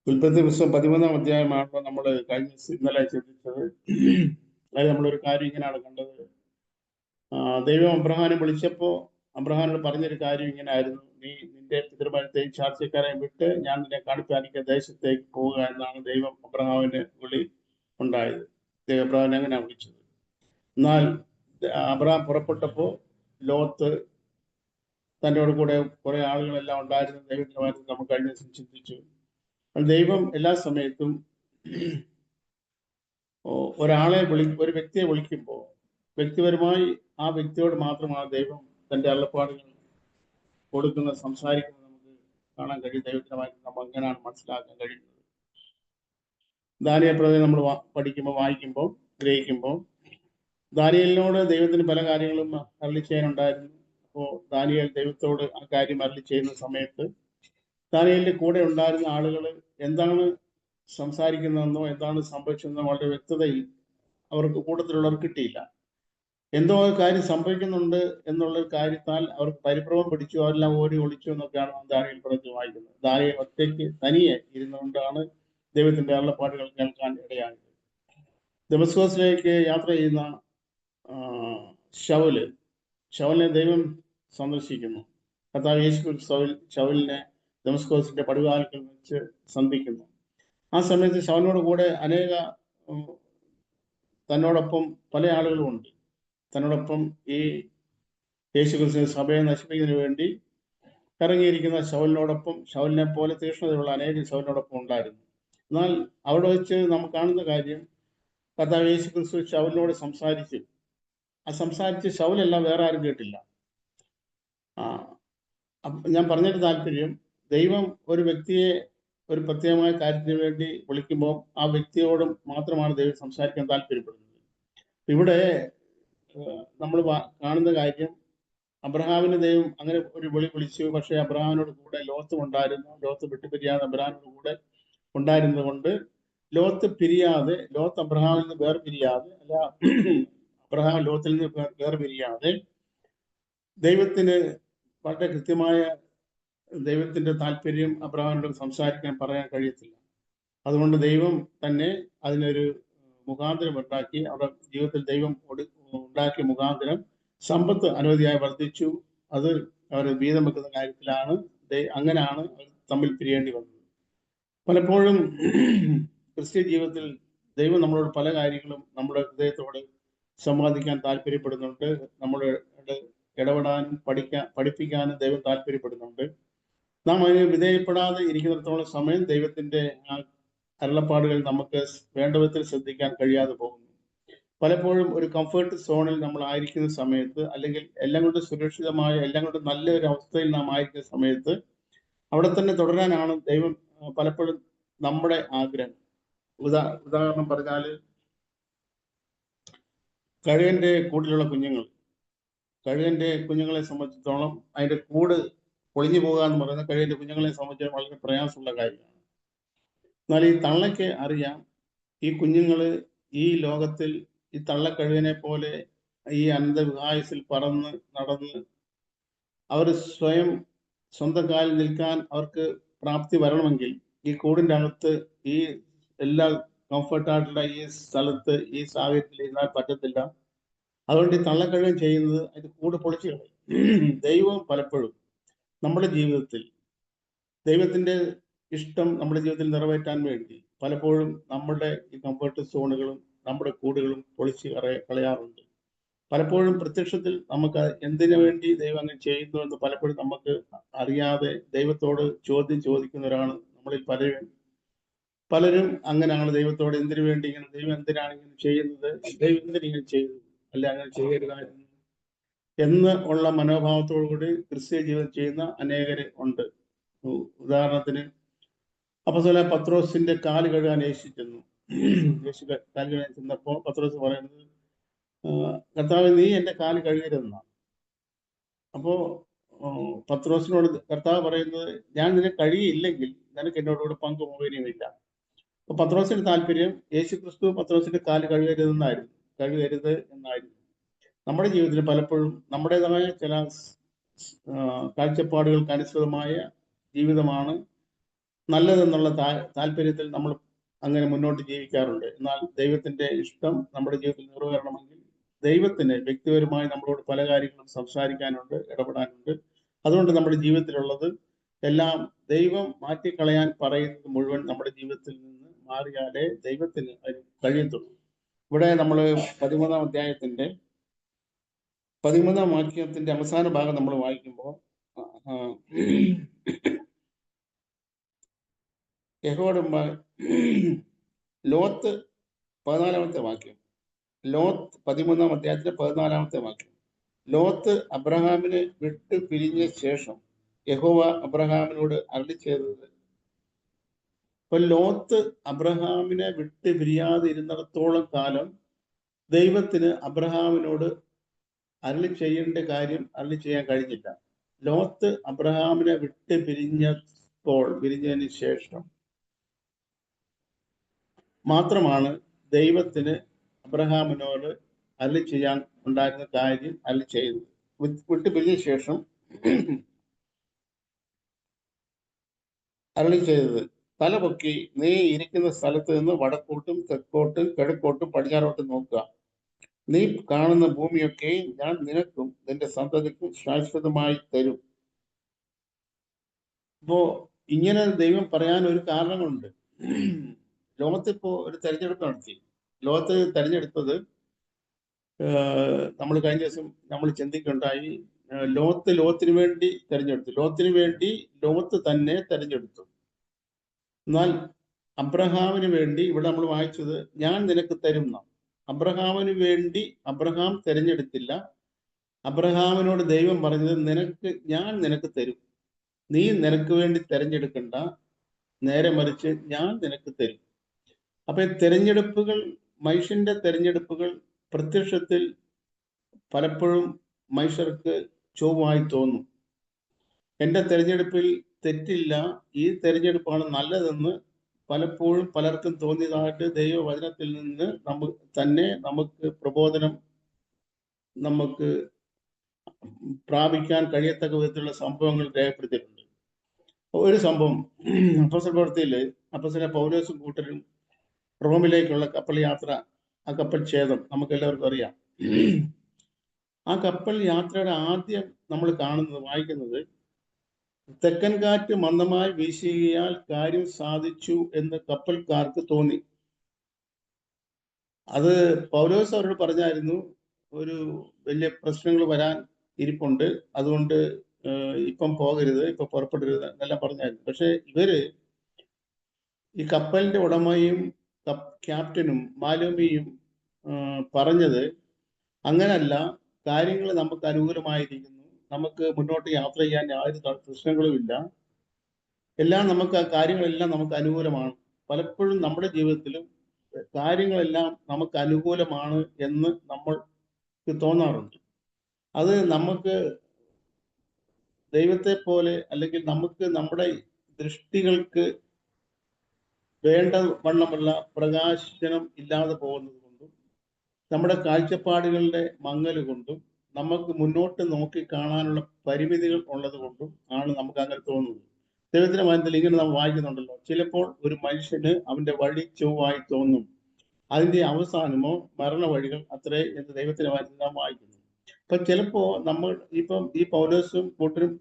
ഉൽപ്പത്തി പുസ്തകം 13-ാം അധ്യായമാണ് നമ്മൾ ഇന്നലെ ചിന്തിച്ചത്. അതായത് നമ്മളൊരു കാര്യം ഇങ്ങനെയാണ് കണ്ടത്. ദൈവം അബ്രഹാമിനെ വിളിച്ചപ്പോൾ അബ്രഹാമിനോട് പറഞ്ഞൊരു കാര്യം ഇങ്ങനെ ആയിരുന്നു: നീ നിന്റെ പിതൃഭവനത്തെയും ചാർച്ചക്കാരെയും വിട്ട് ഞാൻ നിന്നെ കാണിപ്പാനിക്ക ദേശത്തേക്ക് പോവുക എന്നാണ് ദൈവം അബ്രഹാമിന് വിളി ഉണ്ടായത്. ദൈവം അബ്രഹാമിനെ അങ്ങനെ വിളിച്ചത്. എന്നാൽ അബ്രഹാം പുറപ്പെട്ടപ്പോൾ ലോത്ത് തന്നോട് കൂടെ കുറെ ആളുകളെല്ലാം ഉണ്ടായിരുന്നു. ദൈവത്തിന്റെ കാര്യത്തിൽ നമ്മൾ കഴിഞ്ഞ ദിവസം ചിന്തിച്ചു. ദൈവം എല്ലാ സമയത്തും ഒരു വ്യക്തിയെ വിളിക്കുമ്പോൾ വ്യക്തിപരമായി ആ വ്യക്തിയോട് മാത്രമാണ് ദൈവം തന്റെ അരുളപ്പാടുകൾ കൊടുക്കുന്നത്, സംസാരിക്കുന്നത് നമുക്ക് കാണാൻ കഴിയും. ദൈവത്തിന്റെ കാര്യത്തിൽ നമ്മൾ അങ്ങനെയാണ് മനസ്സിലാക്കാൻ കഴിയുന്നത്. ദാനിയേൽ പ്രവചനം നമ്മൾ വായിക്കുമ്പോൾ ഗ്രഹിക്കുമ്പോൾ ദാനിയേലിനോട് ദൈവത്തിന് പല കാര്യങ്ങളും അരുളി ചെയ്യാനുണ്ടായിരുന്നു. അപ്പോൾ ദാനിയേൽ ദൈവത്തോട് ആ കാര്യം അരുളി ചെയ്യുന്ന സമയത്ത് ദാനിയേലിന്റെ കൂടെ ഉണ്ടായിരുന്ന ആളുകൾ എന്താണ് സംസാരിക്കുന്നതെന്നോ എന്താണ് സംഭവിച്ചതെന്നോ വളരെ വ്യക്തതയിൽ അവർക്ക് കൂട്ടത്തിലുള്ളവർ കിട്ടിയില്ല. എന്തോ കാര്യം സംഭവിക്കുന്നുണ്ട് എന്നുള്ള കാര്യത്താൽ അവർക്ക് പരിഭ്രമം പിടിച്ചു, അവരെല്ലാം ഓടി ഒളിച്ചു എന്നൊക്കെയാണ് ദാനിയേൽ പ്രവചനം വായിക്കുന്നത്. ദാനിയേൽ ഒറ്റയ്ക്ക് തനിയെ ഇരുന്നുകൊണ്ടാണ് ദൈവത്തിന്റെ അരുളപ്പാടുകൾ കേൾക്കാൻ ഇടയായത്. ദമസ്കോസിലേക്ക് യാത്ര ചെയ്യുന്ന ശൗലിനെ ദൈവം സന്ദർശിക്കുന്നു. കർത്താവ് യേശു ശൗലിനെ ദമസ്കോസിന്റെ പടിവാതിൽക്കൽ വെച്ച് സന്ധിക്കുന്നു. ആ സമയത്ത് ശൗലിനോട് കൂടെ തന്നോടൊപ്പം പല ആളുകളും ഉണ്ട്. തന്നോടൊപ്പം ഈ യേശുക്രിസ്തു സഭയെ നശിപ്പിക്കുന്നതിന് വേണ്ടി ഇറങ്ങിയിരിക്കുന്ന ശൗലിനെ പോലെ തീക്ഷ്ണതയുള്ള അനേകം ശൗലിനോടൊപ്പം ഉണ്ടായിരുന്നു. എന്നാൽ അവിടെ വെച്ച് നമുക്ക് കാണുന്ന കാര്യം, കർത്താവ് യേശുക്രിസ്തു ശൗലിനോട് സംസാരിച്ചു. ആ സംസാരിച്ച് ശൗലെല്ലാം വേറെ ആരും കേട്ടില്ല. ഞാൻ പറഞ്ഞൊരു താല്പര്യം, ദൈവം ഒരു വ്യക്തിയെ ഒരു പ്രത്യേകമായ കാര്യത്തിന് വേണ്ടി വിളിക്കുമ്പോൾ ആ വ്യക്തിയോടും മാത്രമാണ് ദൈവം സംസാരിക്കാൻ താല്പര്യപ്പെടുന്നത്. ഇവിടെ നമ്മൾ കാണുന്ന കാര്യം, അബ്രഹാമിന് ദൈവം അങ്ങനെ ഒരു വിളിച്ചു. പക്ഷെ അബ്രഹാമിനോട് കൂടെ ലോത്തും ഉണ്ടായിരുന്നു. ലോത്ത് വിട്ടുപിരിയാതെ അബ്രഹാമിനോട് കൂടെ ഉണ്ടായിരുന്നത് കൊണ്ട് ലോത്ത് അബ്രഹാമിൽ നിന്ന് വേർപിരിയാതെ, അല്ല അബ്രഹാം ലോത്തിൽ നിന്ന് വേർപിരിയാതെ ദൈവത്തിന് വളരെ കൃത്യമായ ദൈവത്തിന്റെ താല്പര്യം അബ്രഹാമിനോട് സംസാരിക്കാൻ പറയാൻ കഴിയത്തില്ല. അതുകൊണ്ട് ദൈവം തന്നെ അതിനൊരു മുഖാന്തരം ഉണ്ടാക്കി. അവരുടെ ജീവിതത്തിൽ ദൈവം ഉണ്ടാക്കിയ മുഖാന്തരം സമ്പത്ത് അനവധിയായി വർദ്ധിച്ചു. അത് അവർ വീതം വെക്കുന്ന കാര്യത്തിലാണ് അങ്ങനെയാണ് തമ്മിൽ പിരിയേണ്ടി വന്നത്. പലപ്പോഴും ക്രിസ്ത്യ ജീവിതത്തിൽ ദൈവം നമ്മളോട് പല കാര്യങ്ങളും നമ്മുടെ ഹൃദയത്തോട് സംവാദിക്കാൻ താല്പര്യപ്പെടുന്നുണ്ട്. നമ്മളോട് ഇടപെടാനും പഠിപ്പിക്കാനും ദൈവം താല്പര്യപ്പെടുന്നുണ്ട്. നാം അതിന് വിധേയപ്പെടാതെ ഇരിക്കുന്നിടത്തോളം സമയം ദൈവത്തിന്റെ അരുളപ്പാടുകൾ നമുക്ക് വേണ്ട വിധത്തിൽ ശ്രദ്ധിക്കാൻ കഴിയാതെ പോകുന്നു. പലപ്പോഴും ഒരു കംഫർട്ട് സോണിൽ നമ്മൾ ആയിരിക്കുന്ന സമയത്ത്, അല്ലെങ്കിൽ എല്ലാം കൊണ്ട് സുരക്ഷിതമായ, എല്ലാം കൊണ്ട് നല്ല ഒരു അവസ്ഥയിൽ നാം ആയിരിക്കുന്ന സമയത്ത് അവിടെ തന്നെ തുടരാനാണ് ദൈവം പലപ്പോഴും നമ്മുടെ ആഗ്രഹം. ഉദാഹരണം പറഞ്ഞാൽ, കഴുകന്റെ കൂട്ടിലുള്ള കുഞ്ഞുങ്ങളെ സംബന്ധിച്ചിടത്തോളം അതിന്റെ കൂട് പൊളിഞ്ഞു പോകുക എന്ന് പറയുന്നത് കഴുകന്റെ കുഞ്ഞുങ്ങളെ സംബന്ധിച്ച് വളരെ പ്രയാസമുള്ള കാര്യമാണ്. എന്നാൽ ഈ തള്ളയ്ക്ക് അറിയാം, ഈ കുഞ്ഞുങ്ങള് ഈ ലോകത്തിൽ ഈ തള്ളക്കഴുകനെ പോലെ ഈ അനന്തവിഹായസിൽ പറന്ന് നടന്ന് അവർ സ്വന്തം കാലിൽ നിൽക്കാൻ അവർക്ക് പ്രാപ്തി വരണമെങ്കിൽ ഈ കൂടിൻ്റെ അകത്ത് ഈ എല്ലാ കംഫർട്ടായിട്ടുള്ള ഈ സ്ഥലത്ത് ഈ സാഹചര്യത്തിൽ ഇരുന്നാൽ പറ്റത്തില്ല. അതുകൊണ്ട് ഈ തള്ളക്കഴുകൻ ചെയ്യുന്നത് അത് കൂട് പൊളിച്ചു കളയും. ദൈവം പലപ്പോഴും നമ്മുടെ ജീവിതത്തിൽ ദൈവത്തിന്റെ ഇഷ്ടം നമ്മുടെ ജീവിതത്തിൽ നിറവേറ്റാൻ വേണ്ടി പലപ്പോഴും നമ്മുടെ ഈ കംഫർട്ട് സോണുകളും നമ്മുടെ കൂടുകളും പൊളിച്ച് കളയാറുണ്ട്. പലപ്പോഴും പ്രത്യക്ഷത്തിൽ നമുക്ക് എന്തിനു വേണ്ടി ദൈവം അങ്ങനെ ചെയ്യുന്നു എന്ന് പലപ്പോഴും നമുക്ക് അറിയാതെ ദൈവത്തോട് ചോദ്യം ചോദിക്കുന്നവരാണ് നമ്മളിൽ പലരും. അങ്ങനെയാണ് ദൈവത്തോട് എന്തിനു വേണ്ടി ഇങ്ങനെ, ദൈവം എന്തിനാണ് ഇങ്ങനെ ചെയ്യുന്നത്, ദൈവം എന്തിനിങ്ങനെ ചെയ്തു, അല്ലെ അങ്ങനെ ചെയ്യരുതായിരുന്നു എന്ന് ഉള്ള മനോഭാവത്തോടു കൂടി ക്രിസ്ത്യ ജീവിതം ചെയ്യുന്ന അനേകര് ഉണ്ട്. ഉദാഹരണത്തിന് അപ്പോസ്തലനായ പത്രോസിന്റെ കാല് കഴുകാൻ യേശു ചെന്നു. കാല് കഴുകാൻ ചെന്നപ്പോൾ പത്രോസ് പറയുന്നത്, കർത്താവ് നീ എൻ്റെ കാല് കഴുകരുതെന്നാണ്. അപ്പോ പത്രോസിനോട് കർത്താവ് പറയുന്നത്, ഞാൻ നിന്നെ കഴുകിയില്ലെങ്കിൽ നിനക്ക് എന്നോടുകൂടെ പങ്കുപോകുകയുമില്ല. അപ്പൊ പത്രോസിന്റെ താല്പര്യം യേശു ക്രിസ്തു പത്രോസിന്റെ കാല് കഴുകരുത് എന്നായിരുന്നു. നമ്മുടെ ജീവിതത്തിൽ പലപ്പോഴും നമ്മുടേതായ ചില കാഴ്ചപ്പാടുകൾക്ക് അനുസൃതമായ ജീവിതമാണ് നല്ലതെന്നുള്ള താല്പര്യത്തിൽ നമ്മൾ അങ്ങനെ മുന്നോട്ട് ജീവിക്കാറുണ്ട്. എന്നാൽ ദൈവത്തിന്റെ ഇഷ്ടം നമ്മുടെ ജീവിതത്തിൽ നിറവേറണമെങ്കിൽ ദൈവത്തിന് വ്യക്തിപരമായി നമ്മളോട് പല കാര്യങ്ങളും സംസാരിക്കാനുണ്ട്, ഇടപെടാനുണ്ട്. അതുകൊണ്ട് നമ്മുടെ ജീവിതത്തിലുള്ളത് എല്ലാം ദൈവം മാറ്റിക്കളയാൻ പറയുന്നത് മുഴുവൻ നമ്മുടെ ജീവിതത്തിൽ നിന്ന് മാറിയാലേ ദൈവത്തിന് അതിന് കഴിയത്തുള്ളൂ. ഇവിടെ നമ്മൾ 13-ാം വാക്യത്തിന്റെ അവസാന ഭാഗം നമ്മൾ വായിക്കുമ്പോൾ യഹോവ ലോത്ത് 14-ാമത്തെ വാക്യം, ലോത്ത് 13-ാം അധ്യായത്തിലെ 14-ാമത്തെ വാക്യം, ലോത്ത് അബ്രഹാമിനെ വിട്ടു പിരിഞ്ഞ ശേഷം യഹോവ അബ്രഹാമിനോട് അരുളി ചെയ്തത്. അപ്പൊ ലോത്ത് അബ്രഹാമിനെ വിട്ട് പിരിയാതെ ഇരുന്നിടത്തോളം കാലം ദൈവത്തിന് അബ്രഹാമിനോട് അരുളി ചെയ്യേണ്ട കാര്യം അരുളി ചെയ്യാൻ കഴിഞ്ഞില്ല. ലോത്ത് അബ്രഹാമിനെ വിട്ട് പിരിഞ്ഞതിന് ശേഷം മാത്രമാണ് ദൈവത്തിന് അബ്രഹാമിനോട് അരുളി ചെയ്യാൻ ഉണ്ടായിരുന്ന കാര്യം അരുളി ചെയ്തത്. വിട്ട് പിരിഞ്ഞ ശേഷം അരുളി ചെയ്തത്, തലപൊക്കി നീ ഇരിക്കുന്ന സ്ഥലത്ത് നിന്ന് വടക്കോട്ടും തെക്കോട്ടും കിഴക്കോട്ടും പടിഞ്ഞാറോട്ടും നോക്കുക. നീ കാണുന്ന ഭൂമിയൊക്കെ ഞാൻ നിനക്കും നിന്റെ സന്തതിക്കും ശാശ്വതമായി തരും. അപ്പോ ഇങ്ങനെ ദൈവം പറയാൻ ഒരു കാരണങ്ങളുണ്ട്. ലോകത്തിപ്പോ ഒരു തെരഞ്ഞെടുപ്പ് നടത്തി. ലോകത്ത് തെരഞ്ഞെടുത്തത് നമ്മൾ കഴിഞ്ഞ ദിവസം നമ്മൾ ചിന്തിക്കുകയുണ്ടായി. ലോകത്തിന് വേണ്ടി തെരഞ്ഞെടുത്തു. ലോകത്ത് തന്നെ തെരഞ്ഞെടുത്തു. എന്നാൽ അബ്രഹാമിന് വേണ്ടി ഇവിടെ നമ്മൾ വായിച്ചത് ഞാൻ നിനക്ക് തരും എന്നാണ്. അബ്രഹാമിന് വേണ്ടി അബ്രഹാം തെരഞ്ഞെടുത്തില്ല. അബ്രഹാമിനോട് ദൈവം പറഞ്ഞത് ഞാൻ നിനക്ക് തരും, നീ നിനക്ക് വേണ്ടി തെരഞ്ഞെടുക്കണ്ട, നേരെ മറിച്ച് ഞാൻ നിനക്ക് തരും. അപ്പൊ തെരഞ്ഞെടുപ്പുകൾ, മനുഷ്യന്റെ തെരഞ്ഞെടുപ്പുകൾ പ്രത്യക്ഷത്തിൽ പലപ്പോഴും മനുഷ്യർക്ക് ചൊവ്വായി തോന്നും. എൻ്റെ തെരഞ്ഞെടുപ്പിൽ തെറ്റില്ല, ഈ തെരഞ്ഞെടുപ്പാണ് നല്ലതെന്ന് പലപ്പോഴും പലർക്കും തോന്നിയതായിട്ട് ദൈവവചനത്തിൽ നിന്ന് നമുക്ക് പ്രബോധനം നമുക്ക് പ്രാപിക്കാൻ കഴിയത്തക്ക വിധത്തിലുള്ള സംഭവങ്ങൾ രേഖപ്പെടുത്തിയിട്ടുണ്ട്. ഒരു സംഭവം അപ്പോസ്തല പ്രവൃത്തിയിൽ അപ്പോസ്തലൻ പൗലോസും കൂട്ടരും റോമിലേക്കുള്ള കപ്പൽ യാത്ര, ആ കപ്പൽ ഛേദം നമുക്ക് എല്ലാവർക്കും അറിയാം. ആ കപ്പൽ യാത്രയുടെ ആദ്യം നമ്മൾ വായിക്കുന്നത് തെക്കൻ കാറ്റ് മന്ദമായി വീശിയാൽ കാര്യം സാധിച്ചു എന്ന് കപ്പൽക്കാർക്ക് തോന്നി. അത് പൗലോസ് അവരോട് പറഞ്ഞായിരുന്നു, ഒരു വലിയ പ്രശ്നങ്ങൾ വരാൻ ഇരിപ്പുണ്ട്, അതുകൊണ്ട് ഇപ്പം പോകരുത്, ഇപ്പൊ പുറപ്പെടരുത് എന്നെല്ലാം പറഞ്ഞായിരുന്നു. പക്ഷെ ഇവര് ഈ കപ്പലിന്റെ ഉടമയും ക്യാപ്റ്റനും മാലുമിയും പറഞ്ഞത് അങ്ങനല്ല, കാര്യങ്ങൾ നമുക്ക് അനുകൂലമായിരിക്കുന്നു, നമുക്ക് മുന്നോട്ട് യാത്ര ചെയ്യാൻ യാതൊരു പ്രശ്നങ്ങളും ഇല്ല, കാര്യങ്ങളെല്ലാം നമുക്ക് അനുകൂലമാണ്. പലപ്പോഴും നമ്മുടെ ജീവിതത്തിലും കാര്യങ്ങളെല്ലാം നമുക്ക് അനുകൂലമാണ് എന്ന് നമ്മൾക്ക് തോന്നാറുണ്ട്. അത് നമുക്ക് ദൈവത്തെ പോലെ, അല്ലെങ്കിൽ നമുക്ക് നമ്മുടെ ദൃഷ്ടികൾക്ക് വേണ്ട വണ്ണമുള്ള പ്രകാശനം ഇല്ലാതെ പോകുന്നത് കൊണ്ടും നമ്മുടെ കാഴ്ചപ്പാടുകളുടെ മങ്ങൽ കൊണ്ടും നമുക്ക് മുന്നോട്ട് നോക്കി കാണാനുള്ള പരിമിതികൾ ഉള്ളത് കൊണ്ടും ആണ് നമുക്ക് അങ്ങനെ തോന്നുന്നത്. ദൈവത്തിന്റെ വചനത്തിൽ ഇങ്ങനെ നാം വായിക്കുന്നുണ്ടല്ലോ, ചിലപ്പോൾ ഒരു മനുഷ്യന് അവന്റെ വഴി ചൊവ്വായി തോന്നും, അതിന്റെ അവസാനമോ മരണ വഴികൾ അത്രേ എന്ന് ദൈവത്തിന്റെ വചനത്തിൽ നാം വായിക്കുന്നു. അപ്പൊ ചിലപ്പോ ഈ പൗലോസും കൂട്ടരും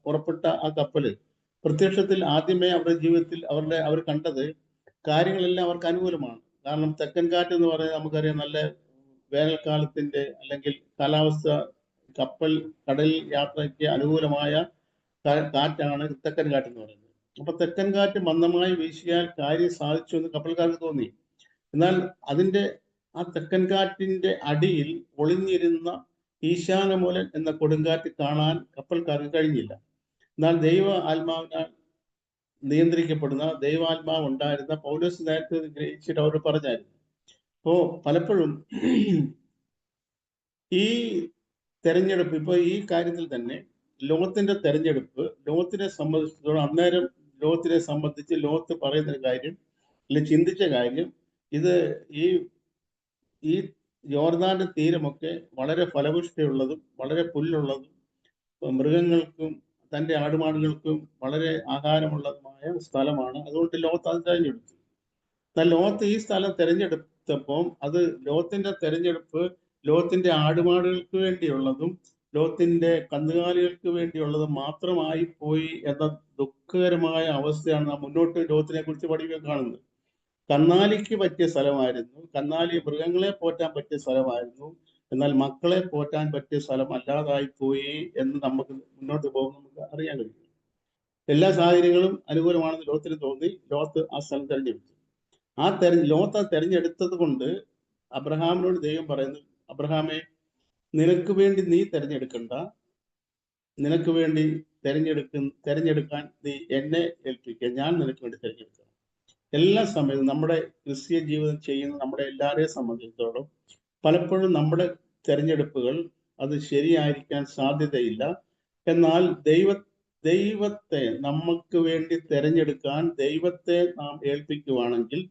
പുറപ്പെട്ട ആ കപ്പല് പ്രത്യക്ഷത്തിൽ ആദ്യമേ അവരുടെ ജീവിതത്തിൽ അവർ കണ്ടത് കാര്യങ്ങളെല്ലാം അവർക്ക് അനുകൂലമാണ്. കാരണം തെക്കൻ കാറ്റ് എന്ന് പറയുന്നത് നമുക്കറിയാം, നല്ല വേനൽക്കാലത്തിന്റെ അല്ലെങ്കിൽ കാലാവസ്ഥ, കടൽ യാത്രയ്ക്ക് അനുകൂലമായ കാറ്റാണ് തെക്കൻ കാറ്റ് എന്ന് പറയുന്നത്. അപ്പൊ തെക്കൻ കാറ്റ് മന്ദമായി വീശിയാൽ കാര്യം സാധിച്ചു എന്ന് കപ്പൽക്കാർക്ക് തോന്നി. എന്നാൽ ആ തെക്കൻ കാറ്റിന്റെ അടിയിൽ ഒളിഞ്ഞിരുന്ന ഈശാനമൂലൻ എന്ന കൊടുങ്കാറ്റ് കാണാൻ കപ്പൽക്കാർക്ക് കഴിഞ്ഞില്ല. എന്നാൽ ദൈവ ആത്മാവിനാൽ നിയന്ത്രിക്കപ്പെടുന്ന ദൈവാത്മാവ് ഉണ്ടായിരുന്ന പൗലോസ് നേരത്തെ ഗ്രഹിച്ചിട്ട് അവർ പറഞ്ഞായിരുന്നു. അപ്പോ പലപ്പോഴും ഈ തെരഞ്ഞെടുപ്പ്, ഇപ്പൊ ഈ കാര്യത്തിൽ തന്നെ ലോകത്തിന്റെ തെരഞ്ഞെടുപ്പ് ലോകത്തിനെ സംബന്ധിച്ചിടത്തോളം അന്നേരം ലോകത്തിനെ സംബന്ധിച്ച് ലോകത്ത് പറയുന്ന കാര്യം, അല്ലെങ്കിൽ ചിന്തിച്ച കാര്യം, ഇത് ഈ യോർദാന്റെ തീരമൊക്കെ വളരെ ഫലപുഷ്ടിയുള്ളതും വളരെ പുല്ലുള്ളതും മൃഗങ്ങൾക്കും തൻ്റെ ആടുമാടുകൾക്കും വളരെ ആഹാരമുള്ളതുമായ സ്ഥലമാണ്. അതുകൊണ്ട് ലോത്ത് അത് തിരഞ്ഞെടുത്തു. എന്നാൽ ലോത്ത് ഈ സ്ഥലം തിരഞ്ഞെടുത്തപ്പം അത് ലോത്തിന്റെ തിരഞ്ഞെടുപ്പ് ലോത്തിന്റെ ആടുമാടുകൾക്ക് വേണ്ടിയുള്ളതും ലോത്തിന്റെ കന്നുകാലികൾക്ക് വേണ്ടിയുള്ളതും മാത്രമായി പോയി എന്ന ദുഃഖകരമായ അവസ്ഥയാണ് നാം മുന്നോട്ട് ലോത്തിനെ കുറിച്ച് പഠിക്കാൻ കാണുന്നത്. കന്നാലിക്ക് പറ്റിയ സ്ഥലമായിരുന്നു, കന്നാലി മൃഗങ്ങളെ പോറ്റാൻ പറ്റിയ സ്ഥലമായിരുന്നു. എന്നാൽ മക്കളെ പോറ്റാൻ പറ്റിയ സ്ഥലം അല്ലാതായി പോയി എന്ന് നമുക്ക് മുന്നോട്ട് പോകുമ്പോൾ നമുക്ക് അറിയാൻ കഴിയും. എല്ലാ സാഹചര്യങ്ങളും അനുകൂലമാണെന്ന് ലോത്തിന് തോന്നി. ലോത്ത് ആ സ്ഥലം തിരഞ്ഞെടുത്തു. ലോത്ത് തെരഞ്ഞെടുത്തത് കൊണ്ട് അബ്രഹാമിനോട് ദൈവം പറയുന്നു, അബ്രഹാമെ, നിനക്ക് വേണ്ടി നീ തെരഞ്ഞെടുക്കണ്ട, നിനക്ക് വേണ്ടി തെരഞ്ഞെടുക്കാൻ നീ എന്നെ ഏൽപ്പിക്കുക, ഞാൻ നിനക്ക് വേണ്ടി തെരഞ്ഞെടുക്കണം. എല്ലാ സമയത്തും നമ്മുടെ ക്രിസ്തീയ ജീവിതം ചെയ്യുന്ന നമ്മുടെ എല്ലാവരെയും സംബന്ധിച്ചിടത്തോളം പലപ്പോഴും നമ്മുടെ തെരഞ്ഞെടുപ്പുകൾ അത് ശരിയായിരിക്കാൻ സാധ്യതയില്ല. എന്നാൽ ദൈവത്തെ നമുക്ക് വേണ്ടി തെരഞ്ഞെടുക്കാൻ ദൈവത്തെ നാം ഏൽപ്പിക്കുവാണെങ്കിൽ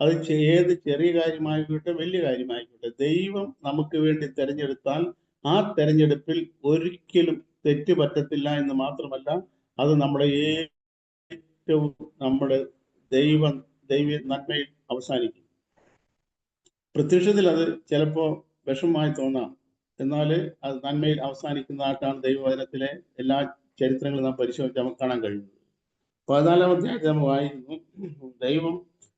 അത് ഏത് ചെറിയ കാര്യമായിക്കോട്ടെ വലിയ കാര്യമായിക്കോട്ടെ, ദൈവം നമുക്ക് വേണ്ടി തെരഞ്ഞെടുത്താൽ ആ തെരഞ്ഞെടുപ്പിൽ ഒരിക്കലും തെറ്റ് പറ്റത്തില്ല എന്ന് മാത്രമല്ല, അത് നമ്മുടെ ഏറ്റവും നമ്മുടെ ദൈവ നന്മയിൽ അവസാനിക്കും. പ്രത്യക്ഷത്തിൽ അത് ചിലപ്പോൾ വിഷമമായി തോന്നാം, എന്നാൽ അത് നന്മയിൽ അവസാനിക്കുന്നതായിട്ടാണ് ദൈവവചനത്തിലെ എല്ലാ ചരിത്രങ്ങളും നാം പരിശോധിച്ച് നമുക്ക് കാണാൻ കഴിയുന്നത്. 14-ാം അധ്യായത്തിൽ നമ്മൾ വായിക്കുന്നു, ദൈവം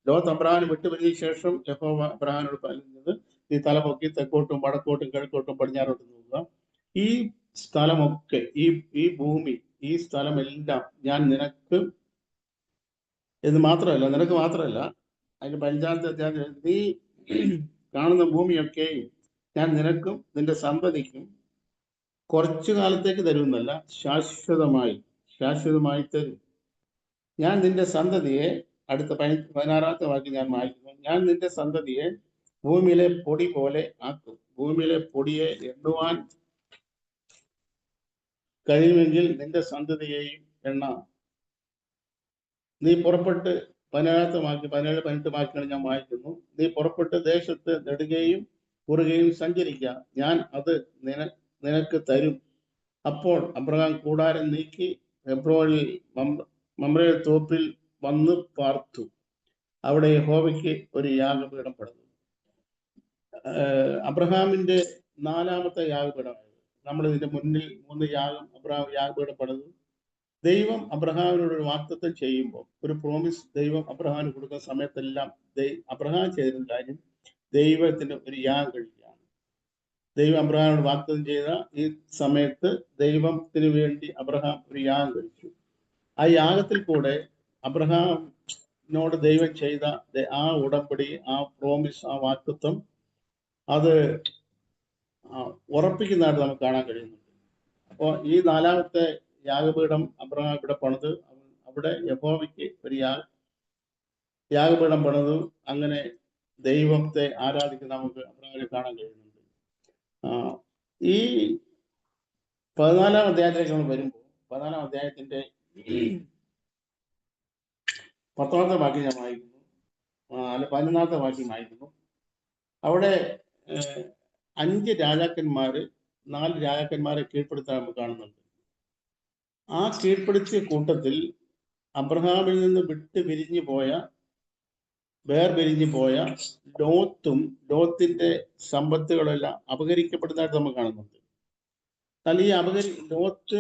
ലോത്ത് അബ്രഹാമിനെ വിട്ടുപിരിഞ്ഞ ശേഷം യഹോവ അബ്രഹാമിനോട് പറയുന്നത്, ഈ തലപൊക്കി തെക്കോട്ടും വടക്കോട്ടും കിഴക്കോട്ടും പടിഞ്ഞാറോട്ടും നോക്കുക. ഈ സ്ഥലമൊക്കെ, ഈ ഭൂമി, ഈ സ്ഥലമെല്ലാം ഞാൻ നിനക്ക് എന്ന് മാത്രമല്ല, നിനക്ക് മാത്രമല്ല, അതിന് 15-ാമത്തെ അധ്യായം, നീ കാണുന്ന ഭൂമിയൊക്കെ ഞാൻ നിനക്കും നിന്റെ സന്തതിക്കും കുറച്ചു കാലത്തേക്ക് തരുമെന്നല്ല, ശാശ്വതമായി തരും. ഞാൻ നിന്റെ സന്തതിയെ, അടുത്ത 16-ാമത്തെ വാക്യം ഞാൻ വായിക്കുന്നു, ഞാൻ നിന്റെ സന്തതിയെ ഭൂമിയിലെ പൊടി പോലെ ആക്കും. ഭൂമിയിലെ പൊടിയെ എണ്ണുവാൻ കഴിയുമെങ്കിൽ നിന്റെ സന്തതിയെയും എണ്ണാം. നീ പുറപ്പെട്ട് 17-ാമത്തെ വാക്യം, 17-18 വാക്യങ്ങൾ ഞാൻ വായിക്കുന്നു, നീ പുറപ്പെട്ട് ദേശത്ത് നെടുകയും കുറുകയും സഞ്ചരിക്കുക, ഞാൻ അത് നിനക്ക് തരും. അപ്പോൾ അബ്രഹാം കൂടാരം നീക്കി ഹെബ്രോനിൽ മമ്രേ തോപ്പിൽ വന്ന് പാർത്തു. അവിടെ യഹോവയ്ക്ക് ഒരു യാഗപീഠം പണിതു. അബ്രഹാമിന്റെ 4-ാമത്തെ യാഗപീഠമായത്. നമ്മൾ ഇതിന്റെ മുന്നിൽ 3 അബ്രഹാം യാഗപീഠം പണിതു. ദൈവം അബ്രഹാമിനോട് ഒരു വാഗ്ദത്തം ചെയ്യുമ്പോൾ, ഒരു പ്രോമിസ് ദൈവം അബ്രഹാമിന് കൊടുക്കുന്ന സമയത്തെല്ലാം അബ്രഹാം ചെയ്തിരുന്ന കാര്യം ദൈവത്തിന് ഒരു യാഗം കഴിക്കുകയാണ്. ദൈവം അബ്രഹാമിനോട് വാഗ്ദത്തം ചെയ്ത ഈ സമയത്ത് ദൈവത്തിന് വേണ്ടി അബ്രഹാം ഒരു യാഗം കഴിച്ചു. ആ യാഗത്തിൽ കൂടെ അബ്രഹാമിനോട് ദൈവം ചെയ്ത ആ ഉടമ്പടി, ആ പ്രോമിസ്, ആ വാഗ്ദത്തം അത് ഉറപ്പിക്കുന്നതായിട്ട് നമുക്ക് കാണാൻ കഴിയുന്നുണ്ട്. അപ്പോൾ ഈ 4-ാമത്തെ യാഗപീഠം അബ്രഹാം ഇവിടെ പണിത്, അവിടെ യഹോവയ്ക്ക് ഒരു യാഗപീഠം പണിതു. അങ്ങനെ ദൈവത്തെ ആരാധിക്കുന്ന നമുക്ക് അബ്രഹാമിനെ കാണാൻ കഴിയുന്നുണ്ട്. ഈ 14-ാം അധ്യായത്തിലേക്ക് നമ്മൾ വരുമ്പോൾ, 14-ാം അധ്യായത്തിന്റെ 10-ാമത്തെ വാക്യം ഞാൻ വായിക്കുന്നു, 11-ാമത്തെ വാക്യം വായിക്കുന്നു. അവിടെ 4 രാജാക്കന്മാരെ കീഴ്പ്പെടുത്താൻ നമുക്ക് കാണുന്നുണ്ട്. ആ കീഴ്പ്പെടുത്തിയ കൂട്ടത്തിൽ അബ്രഹാമിൽ നിന്ന് വേർപിരിഞ്ഞു പോയ ലോത്തിന്റെ സമ്പത്തുകളെല്ലാം അപഹരിക്കപ്പെടുന്നതായിട്ട് നമ്മൾ കാണുന്നുണ്ട്. എന്നാൽ ഈ ലോത്ത്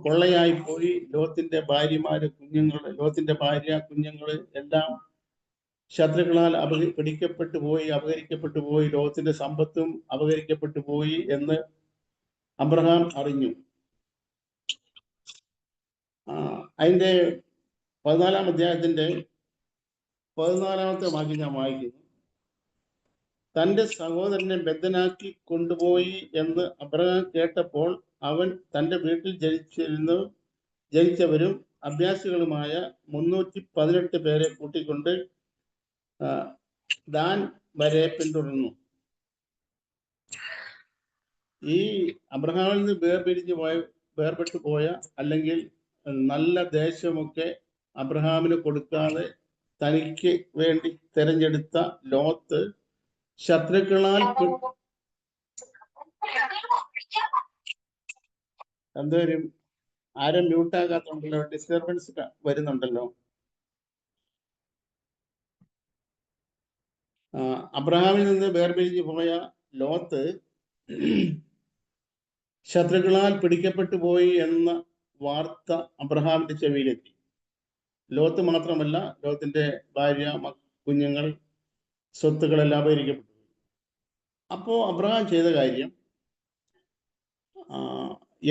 കൊള്ളയായി പോയി. ലോത്തിന്റെ ഭാര്യ, കുഞ്ഞുങ്ങള് എല്ലാം ശത്രുക്കളാൽ അപഹരിക്കപ്പെട്ടു പോയി. ലോകത്തിന്റെ സമ്പത്തും അപഹരിക്കപ്പെട്ടു പോയി എന്ന് അബ്രഹാം അറിഞ്ഞു. അതിന്റെ 14-ാം അധ്യായത്തിന്റെ 14-ാമത്തെ വാക്യം ഞാൻ വായിക്കുന്നു. തന്റെ സഹോദരനെ ബദ്ധനാക്കി കൊണ്ടുപോയി എന്ന് അബ്രഹാം കേട്ടപ്പോൾ അവൻ തന്റെ വീട്ടിൽ ജനിച്ചവരും അഭ്യാസികളുമായ 318 പേരെ കൂട്ടിക്കൊണ്ട് ദാൻ വരെ പിന്തുടർന്നു. ഈ അബ്രഹാമിൽ നിന്ന് വേർപെട്ടു പോയ അല്ലെങ്കിൽ നല്ല ദേശമൊക്കെ അബ്രഹാമിന് കൊടുക്കാതെ തനിക്ക് വേണ്ടി തെരഞ്ഞെടുത്ത ലോത്ത് ശത്രുക്കളാൽ എന്തോരും ആരും മ്യൂട്ടാകാത്തുണ്ടല്ലോ, ഡിസ്റ്റർബൻസ് വരുന്നുണ്ടല്ലോ. അബ്രഹാമിൽ നിന്ന് വേർപിരിഞ്ഞു പോയ ലോത്ത് ശത്രുക്കളാൽ പിടിക്കപ്പെട്ടു പോയി എന്ന വാർത്ത അബ്രഹാമിന്റെ ചെവിയിലെത്തി. ലോത്ത് മാത്രമല്ല, ലോത്തിന്റെ ഭാര്യ, കുഞ്ഞുങ്ങൾ, സ്വത്തുക്കളെല്ലാം അപഹരിക്കപ്പെട്ടു. അപ്പോ അബ്രഹാം ചെയ്ത കാര്യം,